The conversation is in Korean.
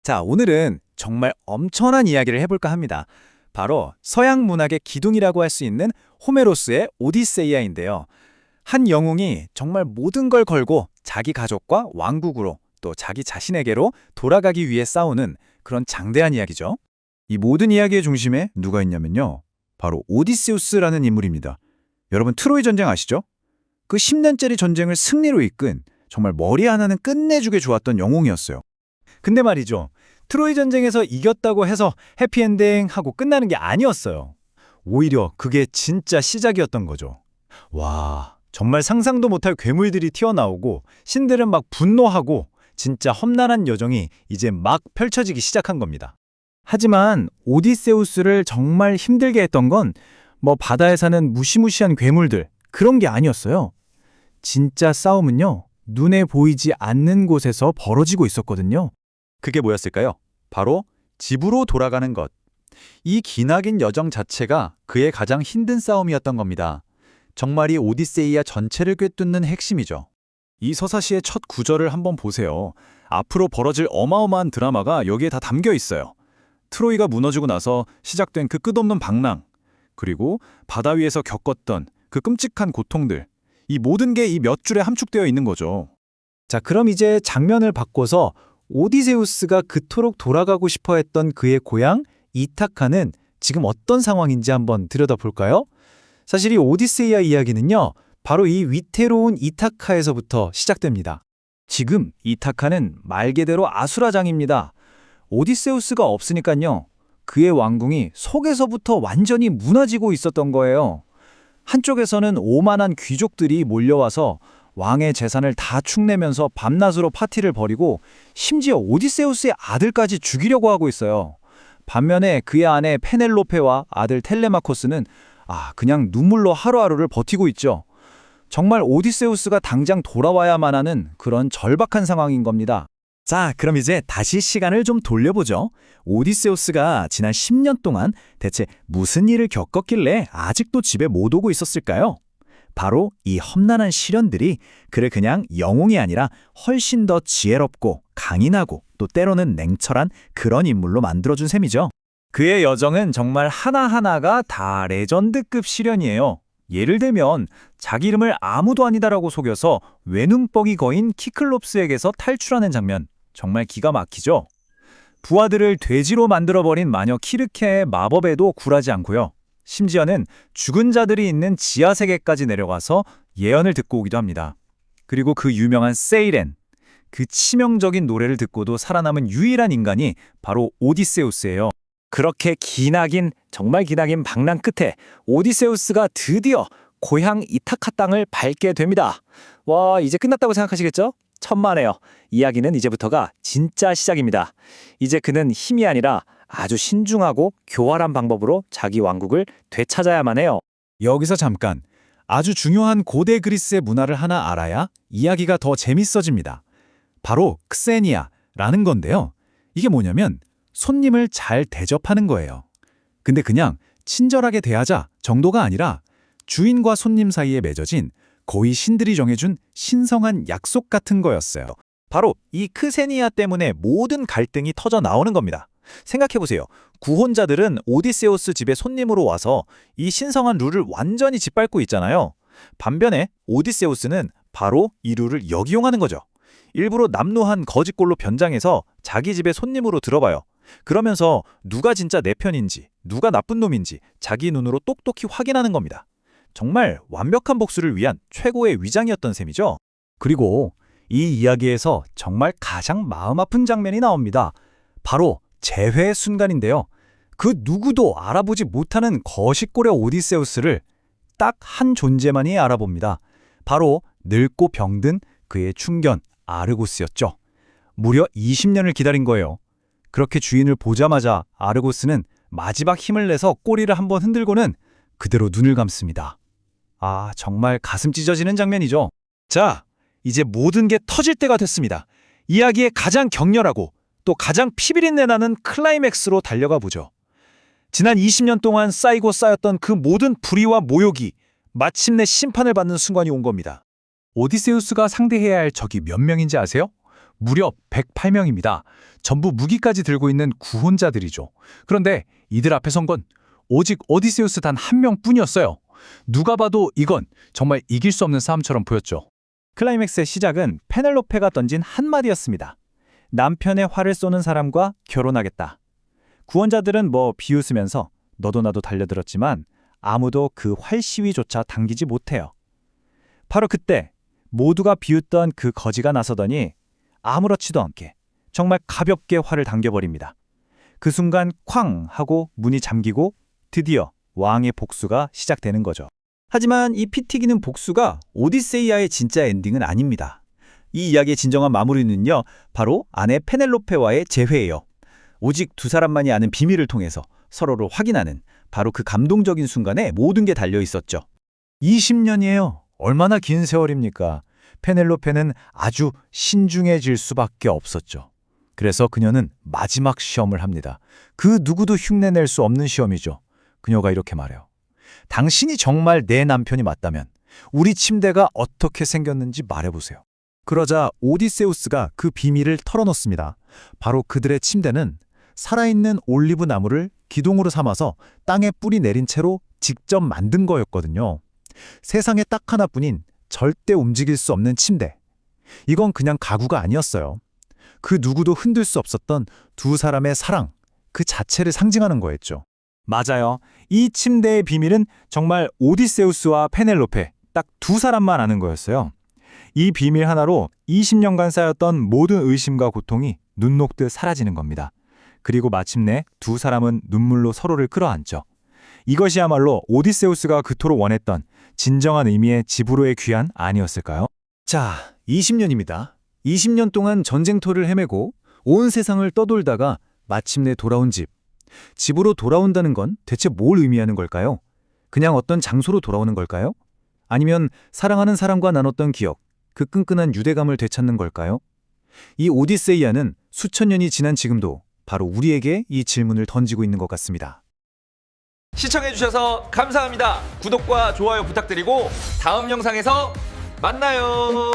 자, 오늘은 정말 엄청난 이야기를 해볼까 합니다. 바로 서양 문학의 기둥이라고 할 수 있는 호메로스의 오디세이아인데요. 한 영웅이 정말 모든 걸 걸고 자기 가족과 왕국으로 또 자기 자신에게로 돌아가기 위해 싸우는 그런 장대한 이야기죠. 이 모든 이야기의 중심에 누가 있냐면요. 바로 오디세우스라는 인물입니다. 여러분 트로이 전쟁 아시죠? 그 10년짜리 전쟁을 승리로 이끈 정말 머리 하나는 끝내주게 좋았던 영웅이었어요. 근데 말이죠. 트로이 전쟁에서 이겼다고 해서 해피엔딩 하고 끝나는 게 아니었어요. 오히려 그게 진짜 시작이었던 거죠. 와, 정말 상상도 못할 괴물들이 튀어나오고 신들은 막 분노하고 진짜 험난한 여정이 이제 막 펼쳐지기 시작한 겁니다. 하지만 오디세우스를 정말 힘들게 했던 건 바다에 사는 무시무시한 괴물들 그런 게 아니었어요. 진짜 싸움은요. 눈에 보이지 않는 곳에서 벌어지고 있었거든요. 그게 뭐였을까요? 바로 집으로 돌아가는 것. 이 기나긴 여정 자체가 그의 가장 힘든 싸움이었던 겁니다. 정말 이 오디세이아 전체를 꿰뚫는 핵심이죠. 이 서사시의 첫 구절을 한번 보세요. 앞으로 벌어질 어마어마한 드라마가 여기에 다 담겨 있어요. 트로이가 무너지고 나서 시작된 그 끝없는 방랑, 그리고 바다 위에서 겪었던 그 끔찍한 고통들, 이 모든 게 이 몇 줄에 함축되어 있는 거죠. 자, 그럼 이제 장면을 바꿔서 오디세우스가 그토록 돌아가고 싶어 했던 그의 고향 이타카는 지금 어떤 상황인지 한번 들여다볼까요? 사실 이 오디세이아 이야기는요, 바로 이 위태로운 이타카에서부터 시작됩니다. 지금 이타카는 말 그대로 아수라장입니다. 오디세우스가 없으니까요, 그의 왕궁이 속에서부터 완전히 무너지고 있었던 거예요. 한쪽에서는 오만한 귀족들이 몰려와서 왕의 재산을 다 축내면서 밤낮으로 파티를 벌이고 심지어 오디세우스의 아들까지 죽이려고 하고 있어요. 반면에 그의 아내 페넬로페와 아들 텔레마코스는 그냥 눈물로 하루하루를 버티고 있죠. 정말 오디세우스가 당장 돌아와야만 하는 그런 절박한 상황인 겁니다. 자, 그럼 이제 다시 시간을 좀 돌려보죠. 오디세우스가 지난 10년 동안 대체 무슨 일을 겪었길래 아직도 집에 못 오고 있었을까요? 바로 이 험난한 시련들이 그를 그냥 영웅이 아니라 훨씬 더 지혜롭고 강인하고 또 때로는 냉철한 그런 인물로 만들어준 셈이죠. 그의 여정은 정말 하나하나가 다 레전드급 시련이에요. 예를 들면 자기 이름을 아무도 아니다라고 속여서 외눈뻑이 거인 키클롭스에게서 탈출하는 장면, 정말 기가 막히죠? 부하들을 돼지로 만들어버린 마녀 키르케의 마법에도 굴하지 않고요. 심지어는 죽은 자들이 있는 지하세계까지 내려가서 예언을 듣고 오기도 합니다. 그리고 그 유명한 세이렌, 그 치명적인 노래를 듣고도 살아남은 유일한 인간이 바로 오디세우스예요. 그렇게 정말 기나긴 방랑 끝에 오디세우스가 드디어 고향 이타카 땅을 밟게 됩니다. 와, 이제 끝났다고 생각하시겠죠? 천만에요. 이야기는 이제부터가 진짜 시작입니다. 이제 그는 힘이 아니라 아주 신중하고 교활한 방법으로 자기 왕국을 되찾아야만 해요. 여기서 잠깐, 아주 중요한 고대 그리스의 문화를 하나 알아야 이야기가 더 재밌어집니다. 바로 크세니아라는 건데요. 이게 뭐냐면 손님을 잘 대접하는 거예요. 근데 그냥 친절하게 대하자 정도가 아니라 주인과 손님 사이에 맺어진 거의 신들이 정해준 신성한 약속 같은 거였어요. 바로 이 크세니아 때문에 모든 갈등이 터져 나오는 겁니다. 생각해보세요. 구혼자들은 오디세우스 집에 손님으로 와서 이 신성한 룰을 완전히 짓밟고 있잖아요. 반면에 오디세우스는 바로 이 룰을 역이용하는 거죠. 일부러 남루한 거짓골로 변장해서 자기 집에 손님으로 들어봐요. 그러면서 누가 진짜 내 편인지, 누가 나쁜 놈인지 자기 눈으로 똑똑히 확인하는 겁니다. 정말 완벽한 복수를 위한 최고의 위장이었던 셈이죠. 그리고 이 이야기에서 정말 가장 마음 아픈 장면이 나옵니다. 바로 재회의 순간인데요. 그 누구도 알아보지 못하는 거식골의 오디세우스를 딱 한 존재만이 알아봅니다. 바로 늙고 병든 그의 충견 아르고스였죠. 무려 20년을 기다린 거예요. 그렇게 주인을 보자마자 아르고스는 마지막 힘을 내서 꼬리를 한번 흔들고는 그대로 눈을 감습니다. 정말 가슴 찢어지는 장면이죠. 자, 이제 모든 게 터질 때가 됐습니다. 이야기의 가장 격렬하고 또 가장 피비린내 나는 클라이맥스로 달려가 보죠. 지난 20년 동안 쌓이고 쌓였던 그 모든 불의와 모욕이 마침내 심판을 받는 순간이 온 겁니다. 오디세우스가 상대해야 할 적이 몇 명인지 아세요? 무려 108명입니다. 전부 무기까지 들고 있는 구혼자들이죠. 그런데 이들 앞에 선 건 오직 오디세우스 단 한 명뿐이었어요. 누가 봐도 이건 정말 이길 수 없는 싸움처럼 보였죠. 클라이맥스의 시작은 페넬로페가 던진 한마디였습니다. 남편의 활을 쏘는 사람과 결혼하겠다. 구원자들은 비웃으면서 너도 나도 달려들었지만 아무도 그 활 시위조차 당기지 못해요. 바로 그때 모두가 비웃던 그 거지가 나서더니 아무렇지도 않게 정말 가볍게 활을 당겨버립니다. 그 순간 쾅 하고 문이 잠기고 드디어 왕의 복수가 시작되는 거죠. 하지만 이 피 튀기는 복수가 오디세이아의 진짜 엔딩은 아닙니다. 이 이야기의 진정한 마무리는요, 바로 아내 페넬로페와의 재회예요. 오직 두 사람만이 아는 비밀을 통해서 서로를 확인하는 바로 그 감동적인 순간에 모든 게 달려 있었죠. 20년이에요. 얼마나 긴 세월입니까? 페넬로페는 아주 신중해질 수밖에 없었죠. 그래서 그녀는 마지막 시험을 합니다. 그 누구도 흉내낼 수 없는 시험이죠. 그녀가 이렇게 말해요. 당신이 정말 내 남편이 맞다면 우리 침대가 어떻게 생겼는지 말해보세요. 그러자 오디세우스가 그 비밀을 털어놓습니다. 바로 그들의 침대는 살아있는 올리브 나무를 기둥으로 삼아서 땅에 뿌리 내린 채로 직접 만든 거였거든요. 세상에 딱 하나뿐인 절대 움직일 수 없는 침대. 이건 그냥 가구가 아니었어요. 그 누구도 흔들 수 없었던 두 사람의 사랑, 그 자체를 상징하는 거였죠. 맞아요. 이 침대의 비밀은 정말 오디세우스와 페넬로페, 딱 두 사람만 아는 거였어요. 이 비밀 하나로 20년간 쌓였던 모든 의심과 고통이 눈 녹듯 사라지는 겁니다. 그리고 마침내 두 사람은 눈물로 서로를 끌어안죠. 이것이야말로 오디세우스가 그토록 원했던 진정한 의미의 집으로의 귀환 아니었을까요? 자, 20년입니다. 20년 동안 전쟁터를 헤매고 온 세상을 떠돌다가 마침내 돌아온 집. 집으로 돌아온다는 건 대체 뭘 의미하는 걸까요? 그냥 어떤 장소로 돌아오는 걸까요? 아니면 사랑하는 사람과 나눴던 기억, 그 끈끈한 유대감을 되찾는 걸까요? 이 오디세이아는 수천 년이 지난 지금도 바로 우리에게 이 질문을 던지고 있는 것 같습니다. 시청해주셔서 감사합니다. 구독과 좋아요 부탁드리고 다음 영상에서 만나요.